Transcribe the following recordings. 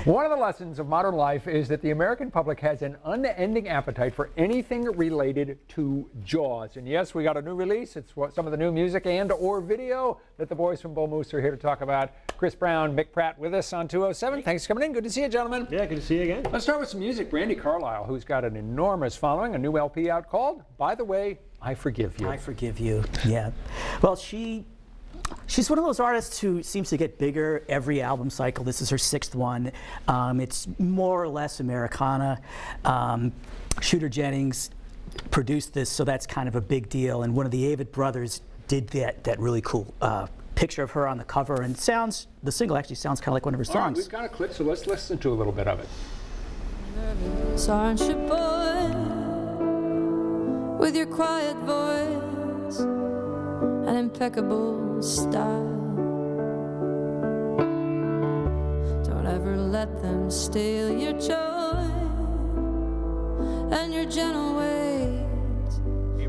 One of the lessons of modern life is that the American public has an unending appetite for anything related to Jaws. And yes, we got a new release. It's some of the new music and/or video that the boys from Bull Moose are here to talk about. Chris Brown, Mick Pratt with us on 207. Thanks for coming in. Good to see you, gentlemen. Yeah, good to see you again. Let's start with some music. Brandi Carlisle, who's got an enormous following, a new LP out called, By the Way, I Forgive You. I Forgive You, yeah. Well, she's one of those artists who seems to get bigger every album cycle. This is her 6th one. It's more or less Americana. Shooter Jennings produced this, so that's kind of a big deal. And one of the Avett brothers did that really cool picture of her on the cover. And the single actually sounds kind of like one of her songs. All right, we've got a clip, so let's listen to a little bit of it. Aren't you, boy, with your quiet voice and impeccable style? Don't ever let them steal your joy and your gentle ways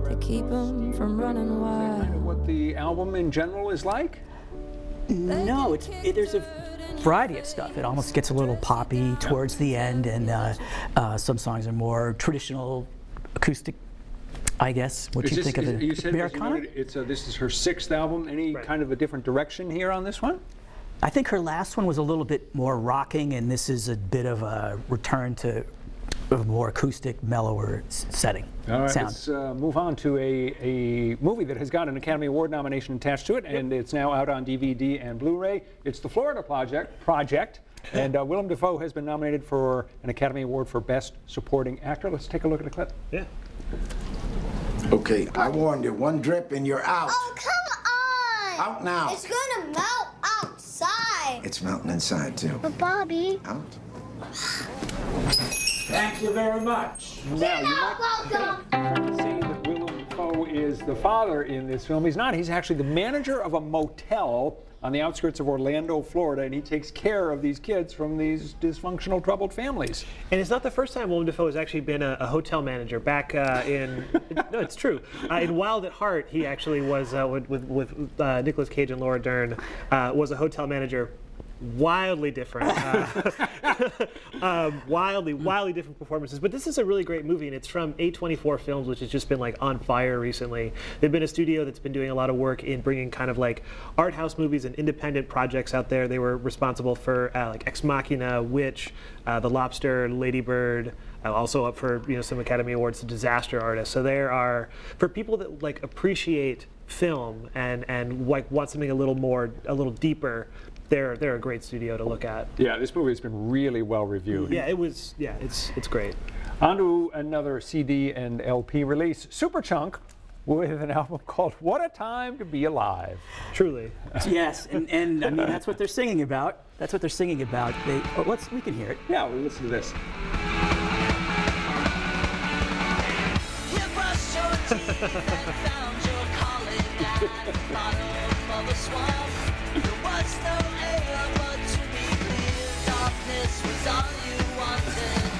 to keep them from running wild. Kind of what the album in general is like? No, there's a variety of stuff. It almost gets a little poppy towards the end, and some songs are more traditional acoustic, I guess. What you think of it? You said Americana? This is her 6th album. Any kind of a different direction here on this one? I think her last one was a little bit more rocking, and this is a bit of a return to a more acoustic, mellower setting. All right, sound. Let's move on to a movie that has got an Academy Award nomination attached to it, and it's now out on DVD and Blu-ray. It's The Florida Project, and Willem Dafoe has been nominated for an Academy Award for Best Supporting Actor. Let's take a look at the clip. Yeah. Okay, I warned you. One drip and you're out. Oh, come on! Out now. It's gonna melt outside. It's melting inside, too. But Bobby... Out. Thank you very much. Now, You're not welcome. Saying that Willem Dafoe is the father in this film. He's not. He's actually the manager of a motel on the outskirts of Orlando, Florida, and he takes care of these kids from these dysfunctional, troubled families. And it's not the first time Willem Dafoe has actually been a hotel manager. Back in, no, it's true. In Wild at Heart, he actually was, with Nicolas Cage and Laura Dern, was a hotel manager. Wildly different, wildly different performances. But this is a really great movie, and it's from A24 Films, which has just been like on fire recently. They've been a studio that's been doing a lot of work in bringing kind of like art house movies and independent projects out there. They were responsible for like Ex Machina, Witch, The Lobster, Lady Bird. Also up for some Academy Awards, The Disaster Artist. So there are, for people that like appreciate film and like want something a little deeper. They're a great studio to look at. Yeah, this movie has been really well reviewed. Yeah, it was. Yeah, it's great. On to another CD and LP release, Superchunck, with an album called "What a Time to Be Alive." Truly. Yes, and I mean that's what they're singing about. That's what they're singing about. We can hear it. Yeah, we'll listen to this.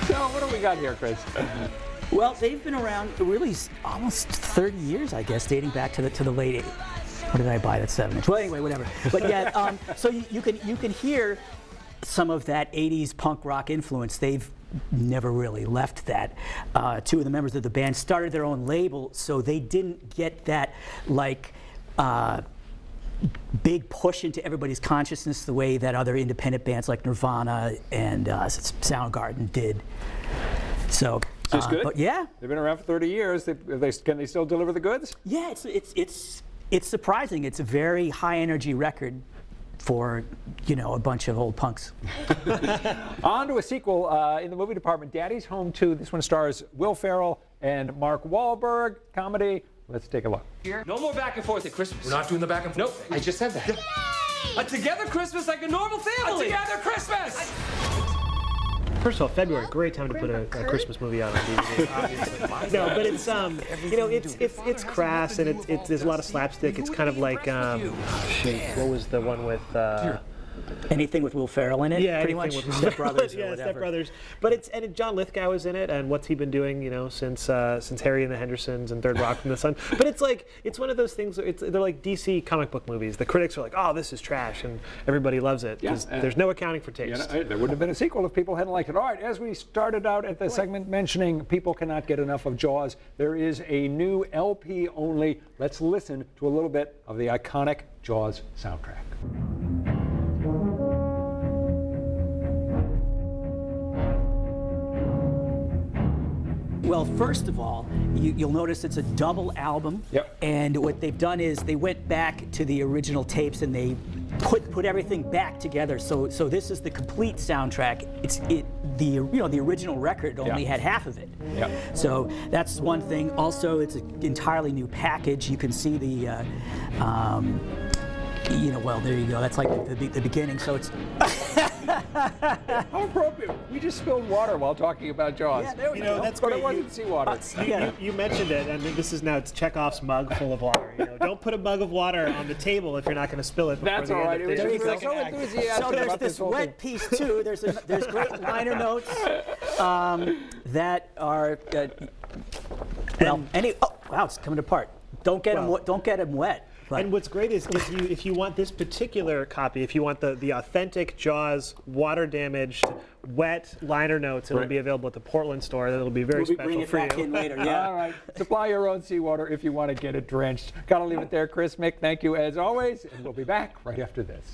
So what do we got here, Chris? Well, they've been around really almost 30 years, I guess, dating back to the late 80s. What did I buy? That 7-inch. Well, anyway, whatever. But yeah, so you can hear some of that 80s punk rock influence. They've never really left that. 2 of the members of the band started their own label, so they didn't get that like big push into everybody's consciousness the way that other independent bands like Nirvana and Soundgarden did. So it's good. But yeah, they've been around for 30 years. Can they still deliver the goods? Yeah, it's surprising. It's a very high energy record for a bunch of old punks. On to a sequel in the movie department, Daddy's Home 2. This one stars Will Ferrell and Mark Wahlberg. Comedy. Let's take a look. No more back and forth at Christmas. We're not doing the back and forth. Nope, I just said that. Yay! A together Christmas like a normal family. A together Christmas! First of all, February, great time to put a Christmas movie out on DVD. Obviously. No, but it's it's crass and there's a lot of slapstick. It's kind of like what was the one with Anything with Will Ferrell in it, Yeah, pretty much. anything with Step Brothers or yeah, whatever. Step Brothers. But John Lithgow is in it, and what's he been doing, you know, since Harry and the Hendersons and Third Rock from the Sun. But it's one of those things. They're like DC comic book movies. The critics are like, oh, this is trash, and everybody loves it because there's no accounting for taste. There wouldn't have been a sequel if people hadn't liked it. All right, as we started out at the segment mentioning people cannot get enough of Jaws, there is a new LP only. Let's listen to a little bit of the iconic Jaws soundtrack. Well, first of all, you'll notice it's a double album. Yep. And what they've done is they went back to the original tapes and they put everything back together. So this is the complete soundtrack. The original record only had half of it. Yep. So that's one thing. Also, it's an entirely new package. You can see the well, there you go. That's like the beginning. So it's. How appropriate. We just spilled water while talking about Jaws. Yeah, there we go. That's but great. it wasn't seawater. You mentioned it, and this is now it's Chekhov's mug full of water. You know, don't put a mug of water on the table if you're not going to spill it. That's all right. It was There just you like go. so enthusiastic So there's about this this whole wet thing. piece too. There's great liner notes that are wow, it's coming apart. Don't get them wet. But and what's great is if you want this particular copy, if you want the authentic Jaws water damaged wet liner notes, it'll be available at the Portland store. That'll be very special bring it for back you. in later. Yeah. All right. Supply your own seawater if you want to get it drenched. Got to leave it there, Chris, Mick. Thank you as always, and we'll be back right after this.